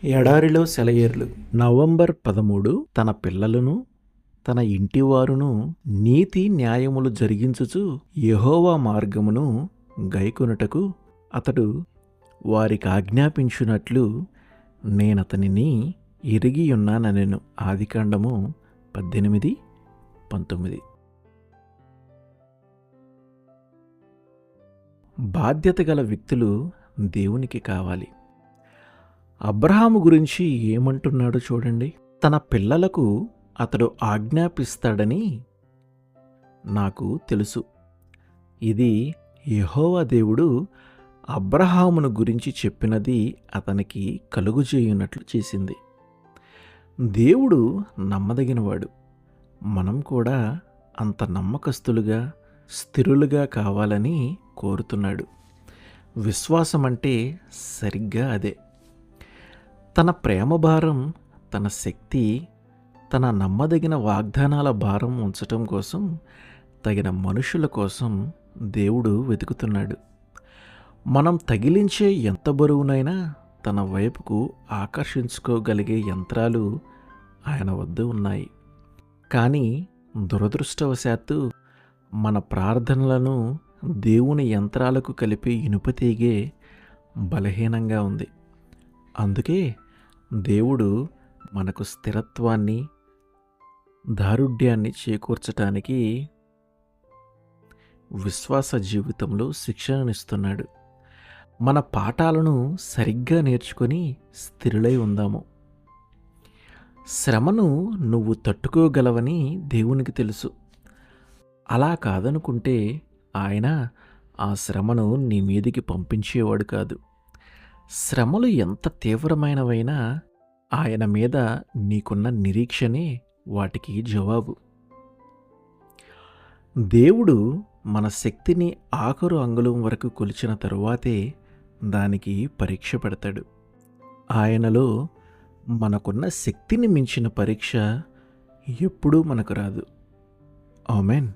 ఎడారిలో సెలయేర్లు. నవంబర్ 13 తన పిల్లలను తన ఇంటివారును నీతి న్యాయములు జరిగించుచు యెహోవా మార్గమును గైకొనుటకు అతడు వారికి ఆజ్ఞాపించునట్లు నేనతనిని ఎరిగియున్నానెను. ఆదికాండము 18:19. బాధ్యత గల వ్యక్తులు దేవునికి కావాలి. అబ్రహాము గురించి ఏమంటున్నాడో చూడండి. తన పిల్లలకు అతడు ఆజ్ఞాపిస్తాడని నాకు తెలుసు. ఇది యెహోవా దేవుడు అబ్రహామును గురించి చెప్పినది అతనికి కలుగుచేయునట్లు చేసింది. దేవుడు నమ్మదగినవాడు. మనం కూడా అంత నమ్మకస్తులుగా స్థిరులుగా కావాలని కోరుతున్నాడు. విశ్వాసం అంటే సరిగ్గా అదే. తన ప్రేమ భారం, తన శక్తి, తన నమ్మదగిన వాగ్దానాల భారం ఉంచటం కోసం తగిన మనుషుల కోసం దేవుడు వెతుకుతున్నాడు. మనం తగిలించే ఎంత బరువునైనా తన వైపుకు ఆకర్షించుకోగలిగే యంత్రాలు ఆయన వద్ద ఉన్నాయి. కానీ దురదృష్టవశాత్తు మన ప్రార్థనలను దేవుని యంత్రాలకు కలిపే ఇనుపతీగే బలహీనంగా ఉంది. అందుకే దేవుడు మనకు స్థిరత్వాన్ని, దారుఢ్యాన్ని చేకూర్చటానికి విశ్వాస జీవితంలో శిక్షణనిస్తున్నాడు. మన పాఠాలను సరిగ్గా నేర్చుకొని స్థిరులై ఉందాము. శ్రమను నువ్వు తట్టుకోగలవని దేవునికి తెలుసు. అలా కాదనుకుంటే ఆయన ఆ శ్రమను నీ మీదికి పంపించేవాడు కాదు. శ్రమలు ఎంత తీవ్రమైనవైనా ఆయన మీద నీకున్న నిరీక్షనే వాటికి జవాబు. దేవుడు మన శక్తిని ఆఖరు అంగుళం వరకు కొలిచిన తరువాతే దానికి పరీక్ష పెడతాడు. ఆయనలో మనకున్న శక్తిని మించిన పరీక్ష ఎప్పుడూ మనకు రాదు. ఆమేన్.